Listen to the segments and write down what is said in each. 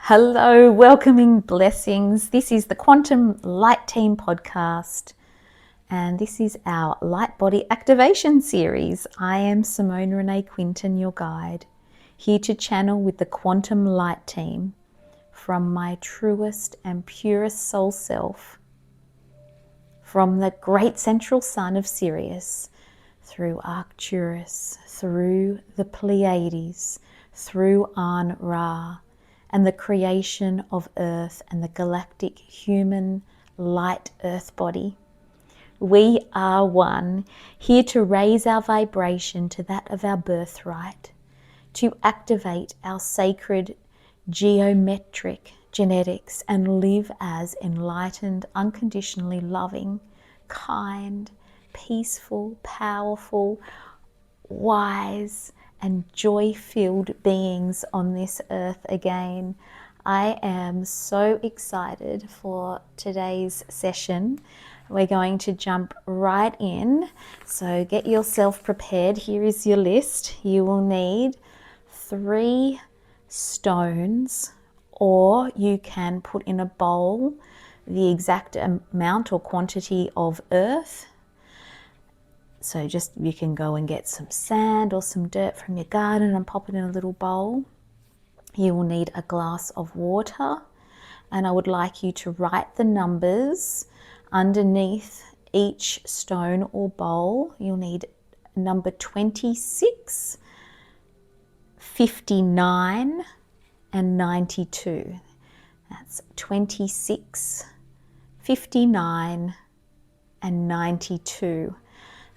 Hello, welcoming blessings. This is the Quantum Light Team podcast, and this is our Light Body Activation series. I am Simone Renee Quinton, your guide, here to channel with the Quantum Light Team from my truest and purest soul self, from the great central sun of Sirius, through Arcturus, through the Pleiades, through An-Ra, and the creation of Earth and the galactic human light Earth body. We are one, here to raise our vibration to that of our birthright, to activate our sacred geometric genetics and live as enlightened, unconditionally loving, kind, peaceful, powerful, wise, and joy-filled beings on this earth again. I am so excited for today's session. We're going to jump right in, so get yourself prepared. Here is your list. You will need 3 stones, or you can put in a bowl the exact amount or quantity of earth. So just you can go and get some sand or some dirt from your garden and pop it in a little bowl. You will need a glass of water, and I would like you to write the numbers underneath each stone or bowl. You'll need number 26, 59 and 92. That's 26, 59 and 92.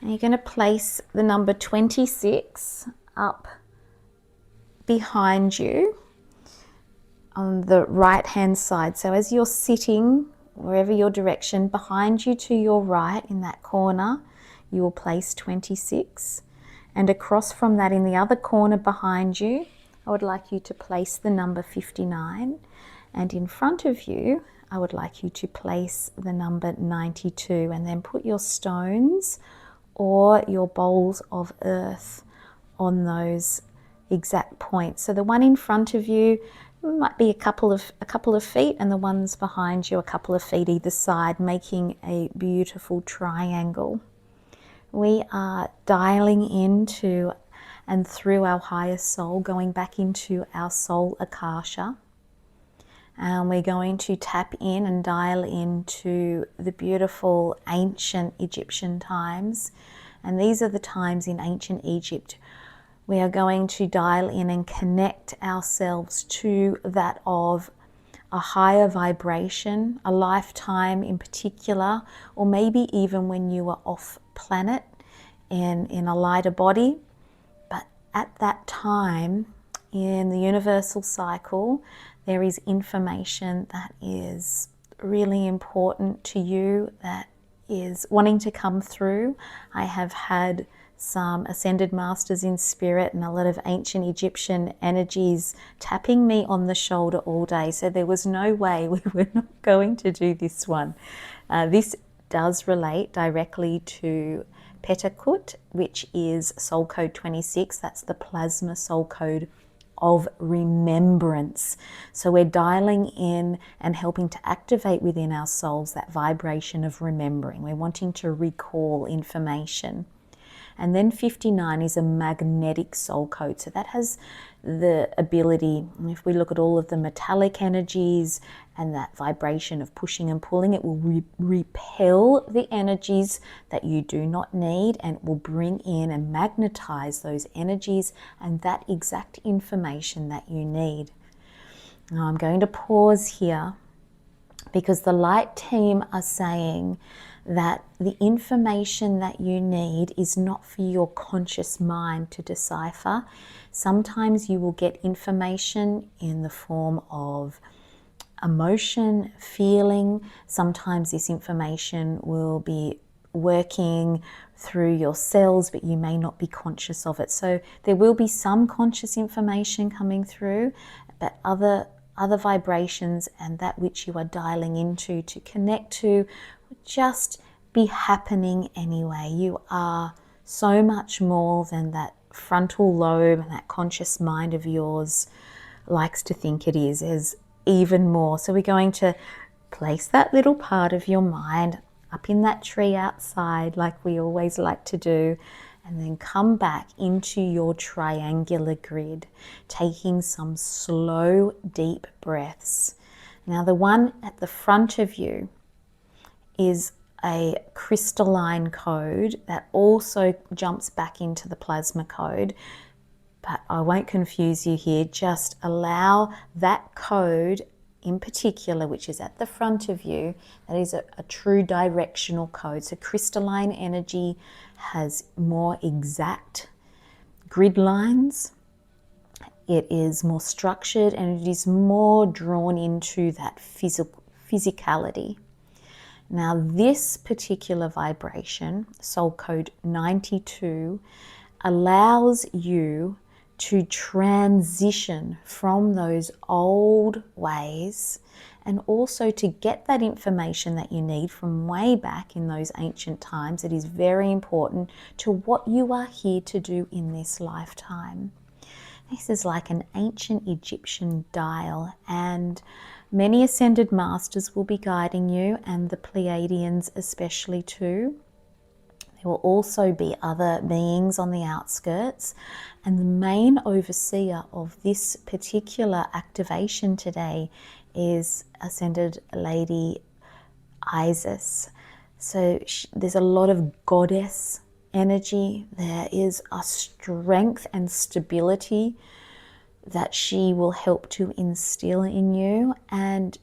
And you're going to place the number 26 up behind you on the right hand side. So as you're sitting, wherever your direction, behind you to your right in that corner, you will place 26. And across from that in the other corner behind you, I would like you to place the number 59. And in front of you, I would like you to place the number 92, and then put your stones or your bowls of earth on those exact points. So the one in front of you might be a couple of feet, and the ones behind you a couple of feet either side, making a beautiful triangle. We are dialing into and through our highest soul, going back into our soul Akasha. And we're going to tap in and dial into the beautiful ancient Egyptian times. And these are the times in ancient Egypt. We are going to dial in and connect ourselves to that of a higher vibration, a lifetime in particular, or maybe even when you were off planet in a lighter body. But at that time in the universal cycle, there is information that is really important to you, that is wanting to come through. I have had some ascended masters in spirit and a lot of ancient Egyptian energies tapping me on the shoulder all day. So there was no way we were not going to do this one. This does relate directly to Petakut, which is soul code 26. That's the plasma soul code of remembrance. So we're dialing in and helping to activate within our souls that vibration of remembering. We're wanting to recall information. And then 59 is a magnetic soul code. So that has the ability, if we look at all of the metallic energies and that vibration of pushing and pulling, it will repel the energies that you do not need, and it will bring in and magnetize those energies and that exact information that you need. Now I'm going to pause here because the light team are saying that the information that you need is not for your conscious mind to decipher. Sometimes you will get information in the form of emotion, feeling. Sometimes this information will be working through your cells, but you may not be conscious of it. So there will be some conscious information coming through, but other vibrations and that which you are dialing into to connect to just be happening anyway. You are so much more than that frontal lobe and that conscious mind of yours likes to think it is. There's even more. So we're going to place that little part of your mind up in that tree outside, like we always like to do, and then come back into your triangular grid, taking some slow, deep breaths. Now, the one at the front of you is a crystalline code that also jumps back into the plasma code, but I won't confuse you here. Just allow that code in particular, which is at the front of you, that is a true directional code. So crystalline energy has more exact grid lines. It is more structured, and it is more drawn into that physicality. Now, this particular vibration, soul code 92, allows you to transition from those old ways, and also to get that information that you need from way back in those ancient times. It is very important to what you are here to do in this lifetime. This is like an ancient Egyptian dial, and many ascended masters will be guiding you, and the Pleiadians especially too. There will also be other beings on the outskirts, and the main overseer of this particular activation today is Ascended Lady Isis. So there's a lot of goddess energy. There is a strength and stability that she will help to instill in you, and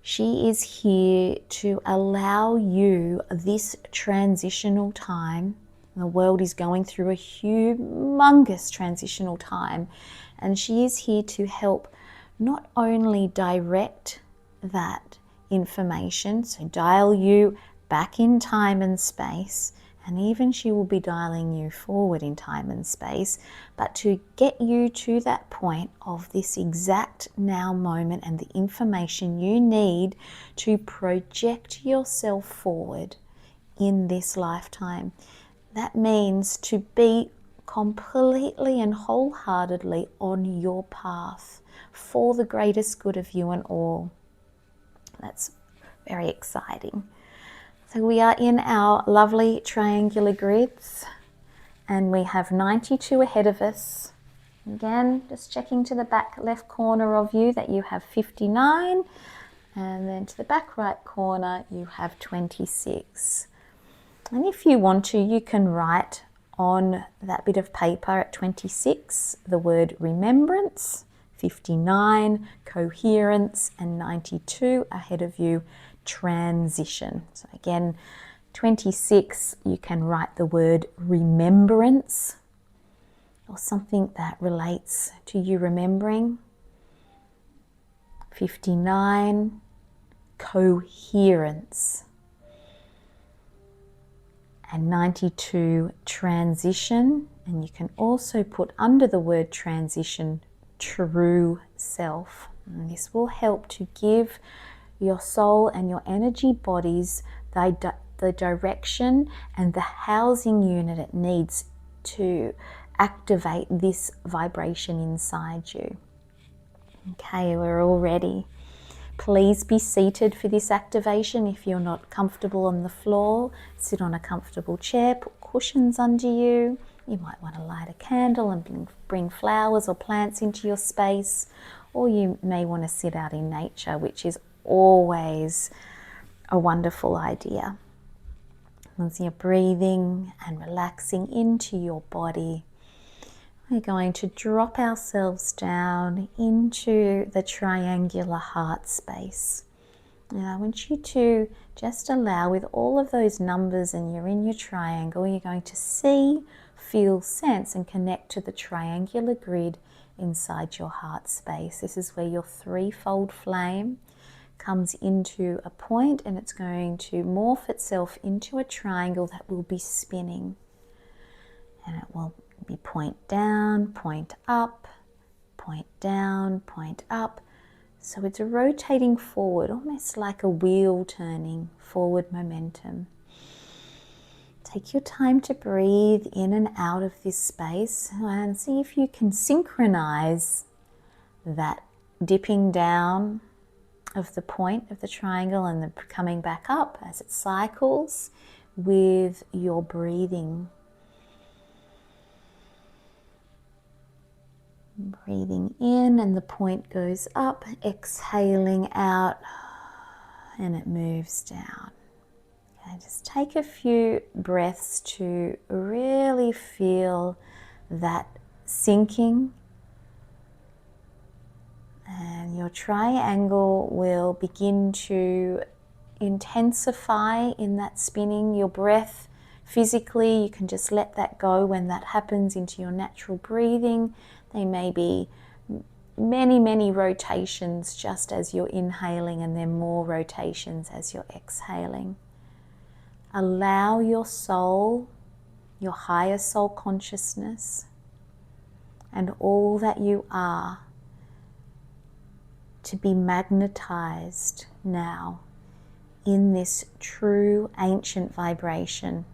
she is here to allow you this transitional time. The world is going through a humongous transitional time, and she is here to help not only direct that information, so dial you back in time and space, and even she will be dialing you forward in time and space, but to get you to that point of this exact now moment and the information you need to project yourself forward in this lifetime. That means to be completely and wholeheartedly on your path for the greatest good of you and all. That's very exciting. So we are in our lovely triangular grids, and we have 92 ahead of us. Again, just checking to the back left corner of you that you have 59, and then to the back right corner you have 26. And if you want to, you can write on that bit of paper at 26 the word remembrance, 59 coherence, and 92 ahead of you transition. So again, 26, you can write the word remembrance or something that relates to you remembering. 59, coherence. And 92, transition. And you can also put under the word transition, true self. And this will help to give your soul and your energy bodies the direction and the housing unit it needs to activate this vibration inside you. Okay, we're all ready. Please be seated for this activation. If you're not comfortable on the floor, sit on a comfortable chair, put cushions under you. You might want to light a candle and bring flowers or plants into your space, or you may want to sit out in nature, which is always a wonderful idea. As you're breathing and relaxing into your body, we're going to drop ourselves down into the triangular heart space. And I want you to just allow, with all of those numbers and you're in your triangle, you're going to see, feel, sense and connect to the triangular grid inside your heart space. This is where your threefold flame comes into a point, and it's going to morph itself into a triangle that will be spinning. And it will be point down, point up, point down, point up. So it's rotating forward, almost like a wheel turning, forward momentum. Take your time to breathe in and out of this space and see if you can synchronize that dipping down of the point of the triangle and then coming back up as it cycles with your breathing. Breathing in and the point goes up, exhaling out and it moves down. Okay, just take a few breaths to really feel that sinking, and your triangle will begin to intensify in that spinning. Your breath physically, you can just let that go when that happens into your natural breathing. They may be many rotations just as you're inhaling, and then more rotations as you're exhaling. Allow your soul, your higher soul consciousness, and all that you are to be magnetized now in this true ancient vibration.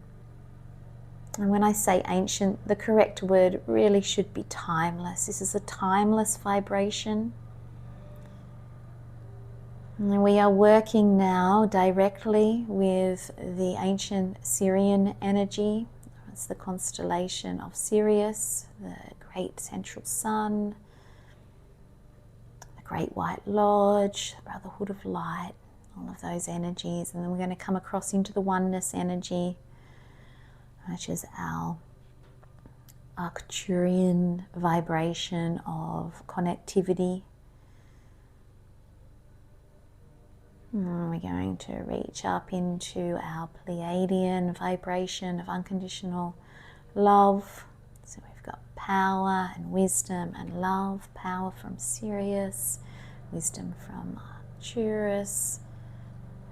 And when I say ancient, the correct word really should be timeless. This is a timeless vibration. And we are working now directly with the ancient Syrian energy. It's the constellation of Sirius, the great central sun, the Great White Lodge, the Brotherhood of Light, all of those energies. And then we're going to come across into the oneness energy, which is our Arcturian vibration of connectivity. And we're going to reach up into our Pleiadian vibration of unconditional love. So we've got power and wisdom and love. Power from Sirius, wisdom from Arcturus,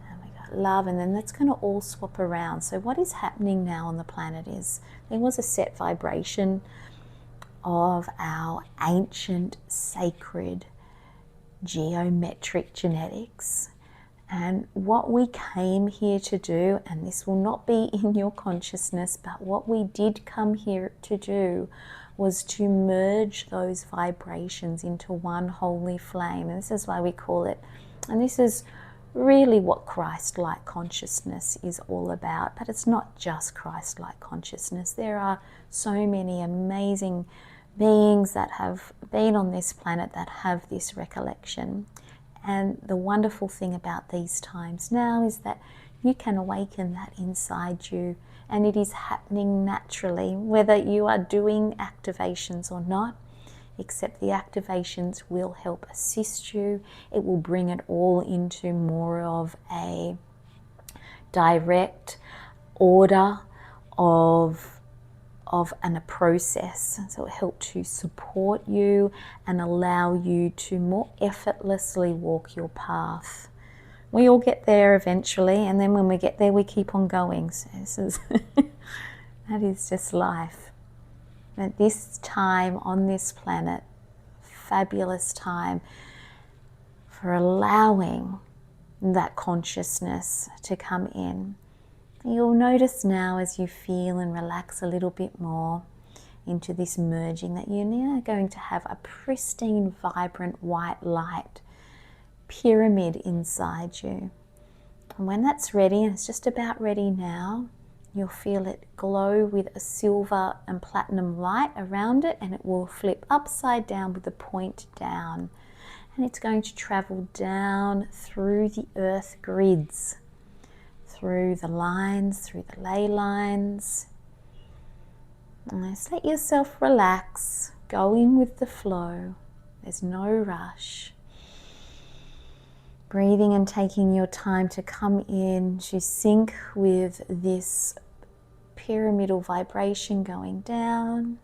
and we got love. And then that's going to all swap around. So what is happening now on the planet is there was a set vibration of our ancient sacred geometric genetics. And what we came here to do, and this will not be in your consciousness, but what we did come here to do was to merge those vibrations into one holy flame. And this is why we call it, and this is really what Christ-like consciousness is all about. But it's not just Christ-like consciousness. There are so many amazing beings that have been on this planet that have this recollection. And the wonderful thing about these times now is that you can awaken that inside you, and it is happening naturally, whether you are doing activations or not, except the activations will help assist you. It will bring it all into more of a direct order of a process. So it helps to support you and allow you to more effortlessly walk your path. We all get there eventually, and then when we get there we keep on going. So this is that is just life. At this time on this planet, fabulous time for allowing that consciousness to come in. You'll notice now as you feel and relax a little bit more into this merging that you're now going to have a pristine, vibrant white light pyramid inside you. And when that's ready, and it's just about ready now, you'll feel it glow with a silver and platinum light around it, and it will flip upside down with the point down. And it's going to travel down through the earth grids, through the lines, through the ley lines. And just let yourself relax, going with the flow. There's no rush. Breathing and taking your time to come in, to sync with this pyramidal vibration going down.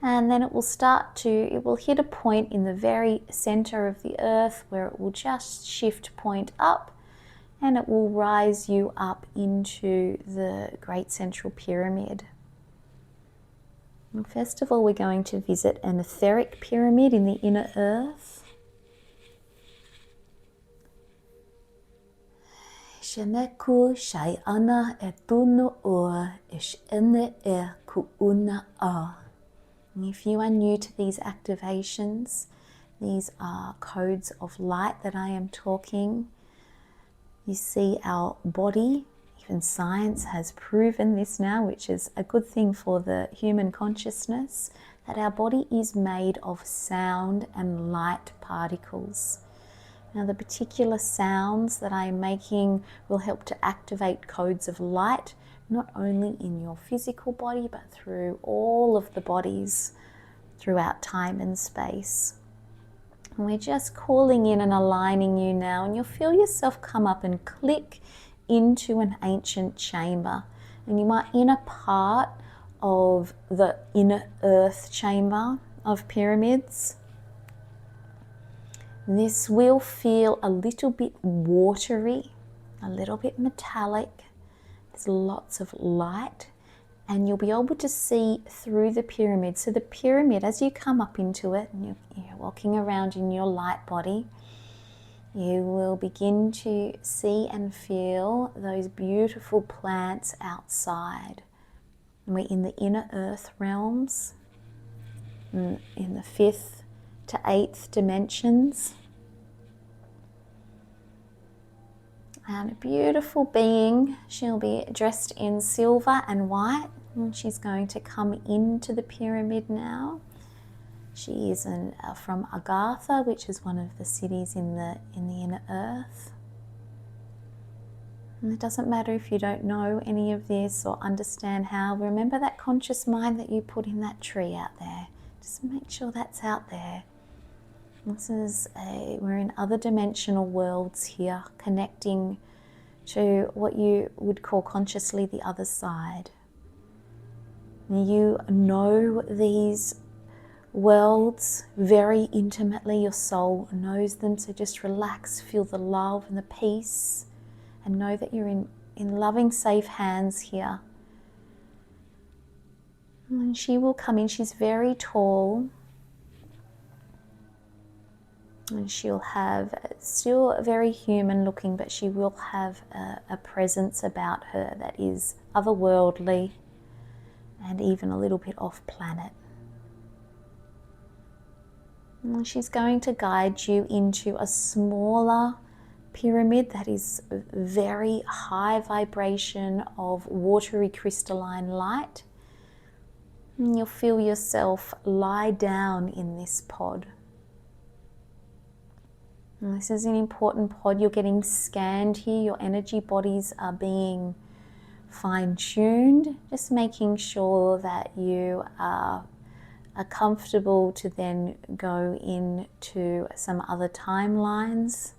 And then it will hit a point in the very center of the earth where it will just shift point up, and it will rise you up into the Great Central Pyramid. And first of all, we're going to visit an etheric pyramid in the inner earth. Sheneku shai ana etuno o ish ene e ku una a. If you are new to these activations, These are codes of light that I am talking. You see our body, even science has proven this now, which is a good thing for the human consciousness, that our body is made of sound and light particles. Now, the particular sounds that I am making will help to activate codes of light, not only in your physical body, but through all of the bodies throughout time and space. And we're just calling in and aligning you now, and you'll feel yourself come up and click into an ancient chamber. And you are in a part of the inner earth chamber of pyramids. This will feel a little bit watery, a little bit metallic. There's lots of light, and you'll be able to see through the pyramid. So the pyramid, as you come up into it, and you're walking around in your light body, you will begin to see and feel those beautiful plants outside. And we're in the inner earth realms, in the 5th to 8th dimensions. And a beautiful being, she'll be dressed in silver and white, and she's going to come into the pyramid now. She is from Agartha, which is one of the cities in the inner earth. And it doesn't matter if you don't know any of this or understand how. Remember that conscious mind that you put in that tree out there. Just make sure that's out there. We're in other dimensional worlds here, connecting to what you would call consciously the other side. You know these worlds very intimately. Your soul knows them, so just relax, feel the love and the peace, and know that you're in loving, safe hands here. And she will come in. She's very tall, and she'll have, still very human looking, but she will have a presence about her that is otherworldly and even a little bit off planet. And she's going to guide you into a smaller pyramid that is very high vibration of watery crystalline light. And you'll feel yourself lie down in this pod. And this is an important pod. You're getting scanned here. Your energy bodies are being fine-tuned, just making sure that you are comfortable to then go into some other timelines.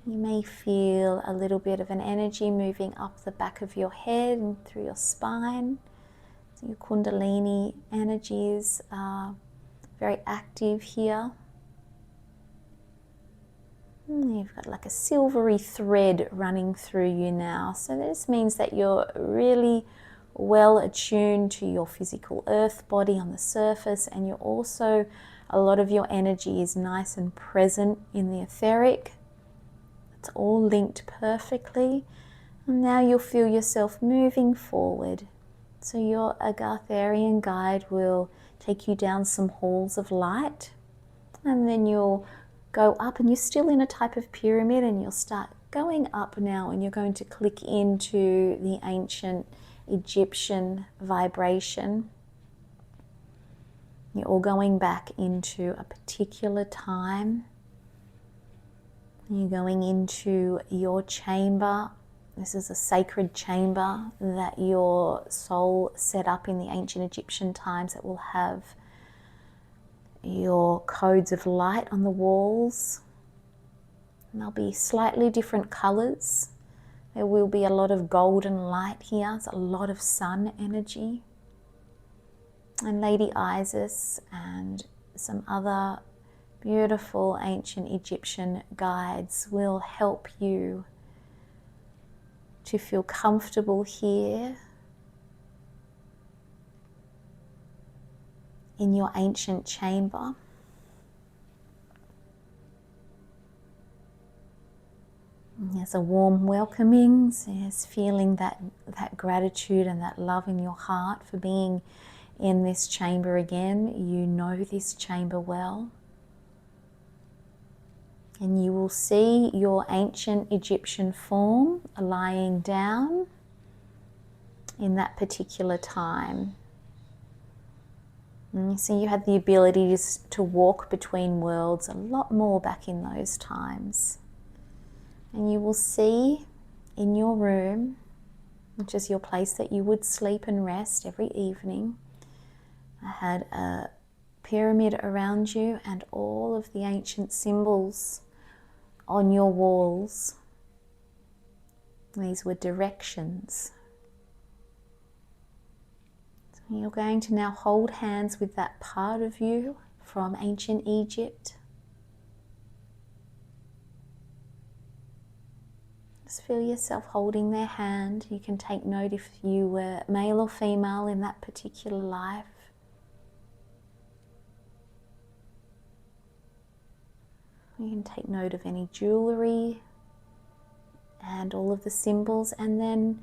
You may feel a little bit of an energy moving up the back of your head and through your spine. So your Kundalini energies are very active here. And you've got like a silvery thread running through you now. So this means that you're really well attuned to your physical earth body on the surface, and you're also, a lot of your energy is nice and present in the etheric. It's all linked perfectly. And now you'll feel yourself moving forward. So your Agartharian guide will take you down some halls of light, and then you'll go up, and you're still in a type of pyramid, and you'll start going up now, and you're going to click into the ancient Egyptian vibration. You're all going back into a particular time. You're going into your chamber. This is a sacred chamber that your soul set up in the ancient Egyptian times that will have your codes of light on the walls. And there'll be slightly different colors. There will be a lot of golden light here. There's a lot of sun energy. And Lady Isis and some other beautiful ancient Egyptian guides will help you to feel comfortable here in your ancient chamber. There's a warm welcoming, so there's feeling that gratitude and that love in your heart for being in this chamber again. You know this chamber well. And you will see your ancient Egyptian form lying down in that particular time. And you see you had the ability to walk between worlds a lot more back in those times. And you will see in your room, which is your place that you would sleep and rest every evening, I had a pyramid around you and all of the ancient symbols on your walls. These were directions. So you're going to now hold hands with that part of you from ancient Egypt. Just feel yourself holding their hand. You can take note if you were male or female in that particular life. You can take note of any jewelry and all of the symbols, and then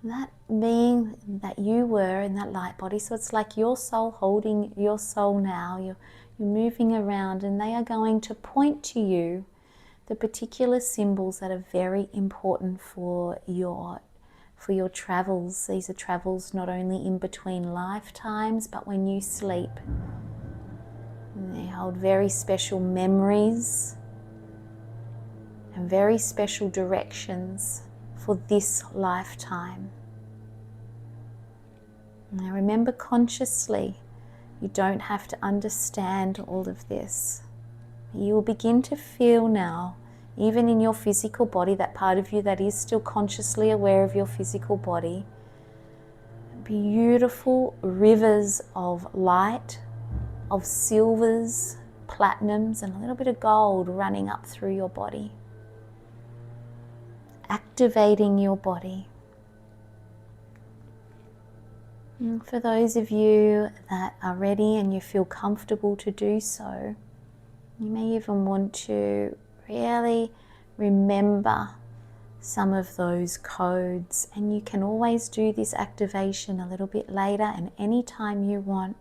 that being that you were in that light body. So it's like your soul holding your soul now. You're moving around, and they are going to point to you the particular symbols that are very important for your travels. These are travels not only in between lifetimes, but when you sleep. And they hold very special memories and very special directions for this lifetime. Now remember, consciously, you don't have to understand all of this. You will begin to feel now, even in your physical body, that part of you that is still consciously aware of your physical body, beautiful rivers of light, of silvers, platinums, and a little bit of gold running up through your body, activating your body. And for those of you that are ready and you feel comfortable to do so, you may even want to really remember some of those codes, and you can always do this activation a little bit later and anytime you want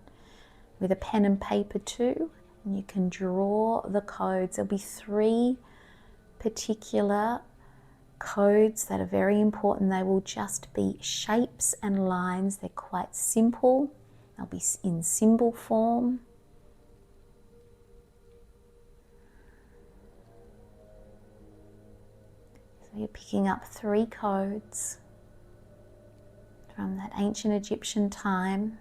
with a pen and paper too, and you can draw the codes. There'll be 3 particular codes that are very important. They will just be shapes and lines. They're quite simple. They'll be in symbol form. So you're picking up 3 codes from that ancient Egyptian time.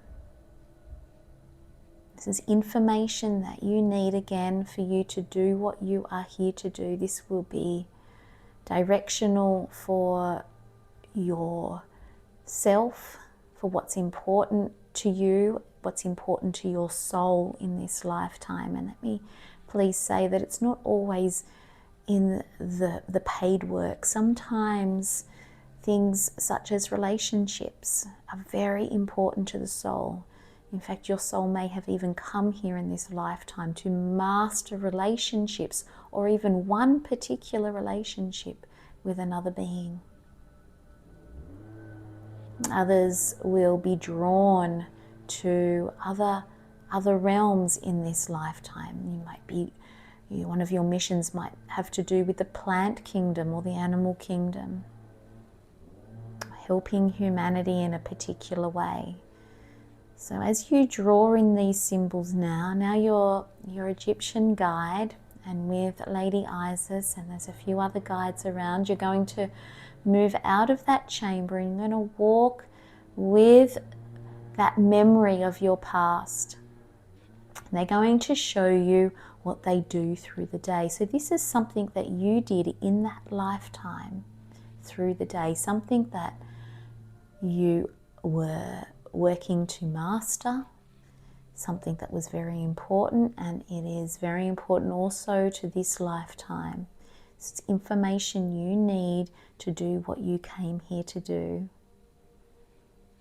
This is information that you need again for you to do what you are here to do. This will be directional for yourself, for what's important to you, what's important to your soul in this lifetime. And let me please say that it's not always in the paid work. Sometimes things such as relationships are very important to the soul. In fact, your soul may have even come here in this lifetime to master relationships, or even one particular relationship with another being. Others will be drawn to other realms in this lifetime. One of your missions might have to do with the plant kingdom or the animal kingdom, helping humanity in a particular way. So as you draw in these symbols now your Egyptian guide, and with Lady Isis, and there's a few other guides around, you're going to move out of that chamber and you're going to walk with that memory of your past. And they're going to show you what they do through the day. So this is something that you did in that lifetime through the day, something that you were working to master, something that was very important, and it is very important also to this lifetime. It's information you need to do what you came here to do.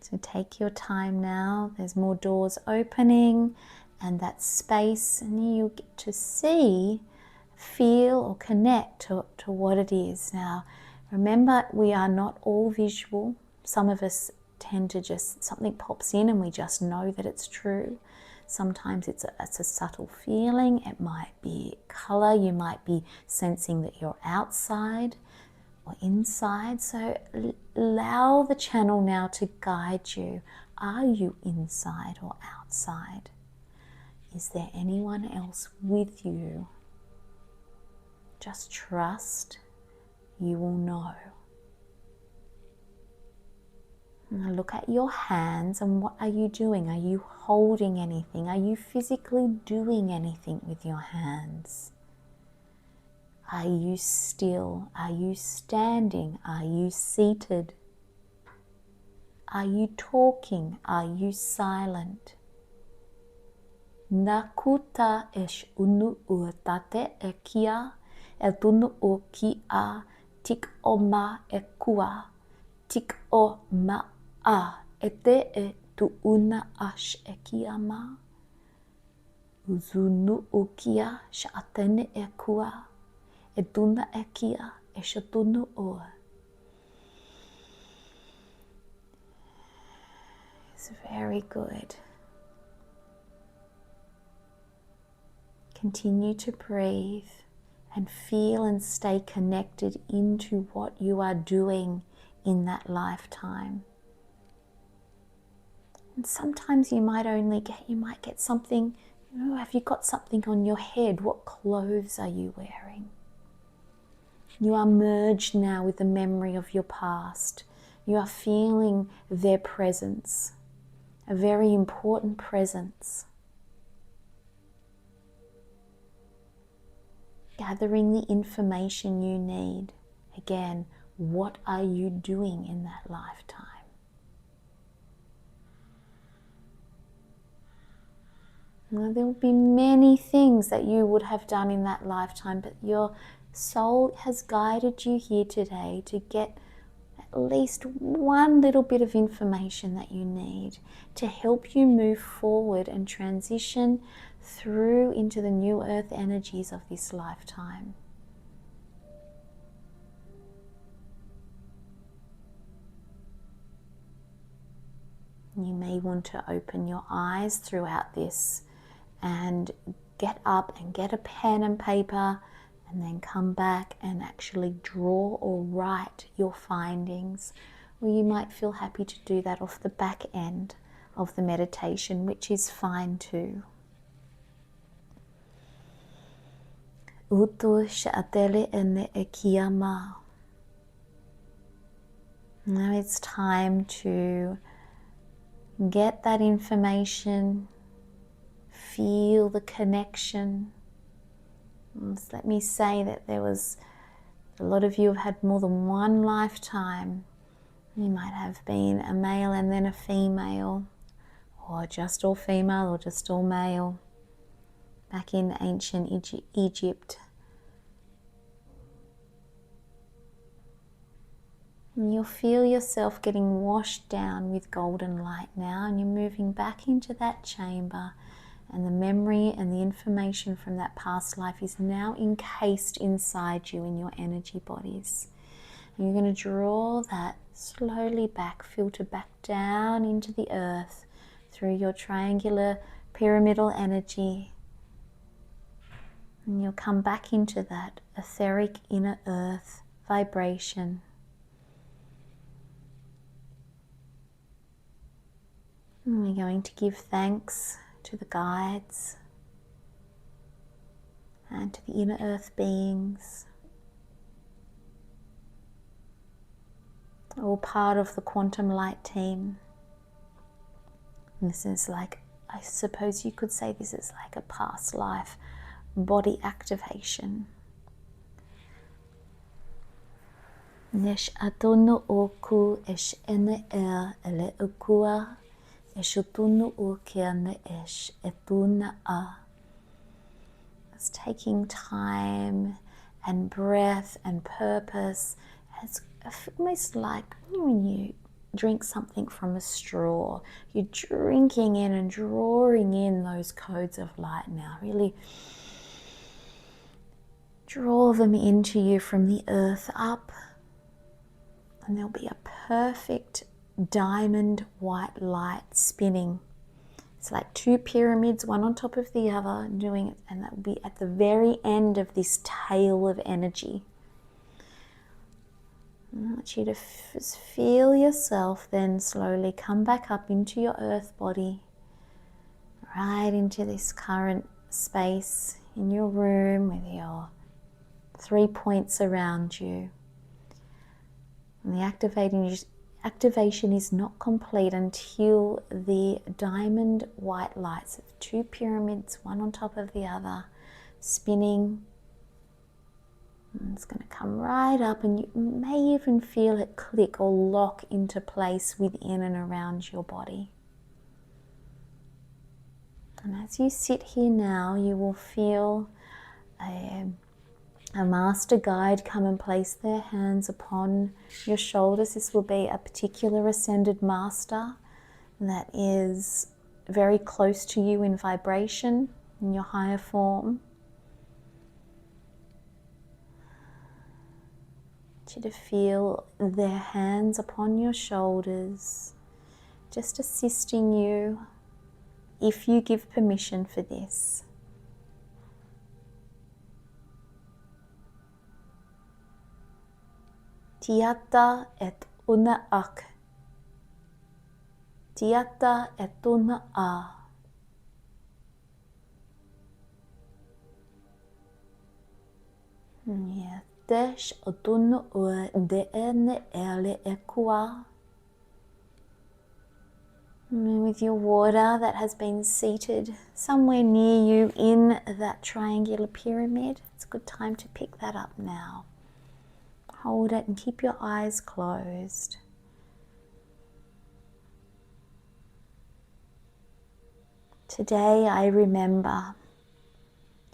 So take your time now. There's more doors opening, and that space, and you get to see feel or connect to what it is. Now, remember, we are not all visual. Some of us tend to just, something pops in and we just know that it's true. Sometimes it's a subtle feeling. It might be color. You might be sensing that you're outside or inside. So allow the channel now to guide you. Are you inside or outside? Is there anyone else with you? Just trust you will know. Now look at your hands, and what are you doing? Are you holding anything? Are you physically doing anything with your hands? Are you still? Are you standing? Are you seated? Are you talking? Are you silent? Nakuta esh unu uatate e kia, e tunu o kia, tik o ma e kua, tik o ma a, e te e tu una ash e kia ma. Uzunu o kia, sha atene e kua, e tuna e kia, e shatunu o. It's very good. Continue to breathe and feel and stay connected into what you are doing in that lifetime. And sometimes you might get something, have you got something on your head? What clothes are you wearing? You are merged now with the memory of your past. You are feeling their presence, a very important presence. Gathering the information you need. Again, what are you doing in that lifetime? Now, there will be many things that you would have done in that lifetime, but your soul has guided you here today to get at least one little bit of information that you need to help you move forward and transition through into the new earth energies of this lifetime. You may want to open your eyes throughout this and get up and get a pen and paper, and then come back and actually draw or write your findings. Or you might feel happy to do that off the back end of the meditation, which is fine too. Utu sha'atele ene e kiyama. Now it's time to get that information, feel the connection. Let me say that a lot of you have had more than one lifetime. You might have been a male and then a female, or just all female or just all male. Back in ancient Egypt. And you'll feel yourself getting washed down with golden light now, and you're moving back into that chamber, and the memory and the information from that past life is now encased inside you in your energy bodies. And you're going to draw that slowly back, filter back down into the earth through your triangular pyramidal energy. And you'll come back into that etheric inner earth vibration. And we're going to give thanks to the guides and to the inner earth beings, all part of the quantum light team. And this is like, I suppose you could say this is like a past life body activation. Nesh atono oku esh ene ele okua. Eshutunu ukiane esh etuna a. It's taking time and breath and purpose. It's almost like when you drink something from a straw. You're drinking in and drawing in those codes of light now. Really Draw them into you from the earth up, and there'll be a perfect diamond white light spinning. It's like two pyramids, one on top of the other, doing it, and that will be at the very end of this tail of energy. I want you to feel yourself then slowly come back up into your earth body, right into this current space in your room with your 3 points around you. And the activation is not complete until the diamond white lights of two pyramids, one on top of the other, spinning. And it's going to come right up, and you may even feel it click or lock into place within and around your body. And as you sit here now, you will feel a master guide come and place their hands upon your shoulders. This will be a particular ascended master that is very close to you in vibration, in your higher form. I want you to feel their hands upon your shoulders, just assisting you if you give permission for this. Tiata et una ak. Tiata et una a. Desh odunu ue deene ele ekua. With your water that has been seated somewhere near you in that triangular pyramid, it's a good time to pick that up now. Hold it and keep your eyes closed. Today I remember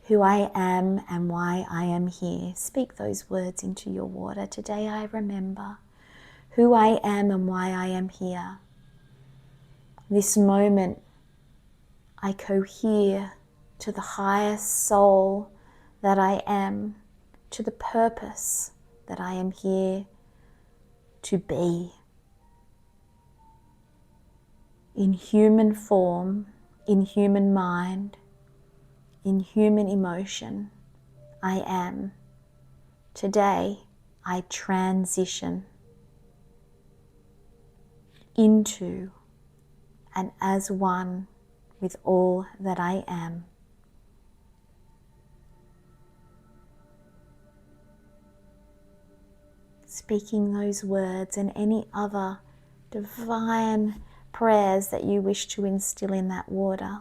who I am and why I am here. Speak those words into your water. Today I remember who I am and why I am here. This moment I cohere to the highest soul that I am, to the purpose that I am here to be. In human form, in human mind, in human emotion, I am. Today, I transition into and as one with all that I am. Speaking those words and any other divine prayers that you wish to instill in that water.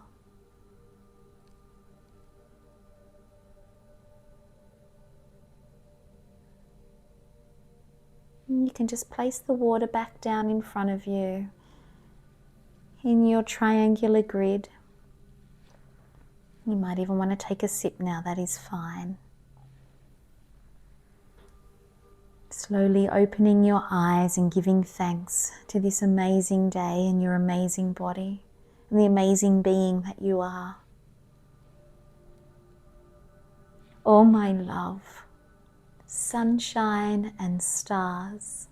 You can just place the water back down in front of you in your triangular grid. You might even want to take a sip now, that is fine. Slowly opening your eyes and giving thanks to this amazing day and your amazing body and the amazing being that you are. Oh my love, sunshine and stars,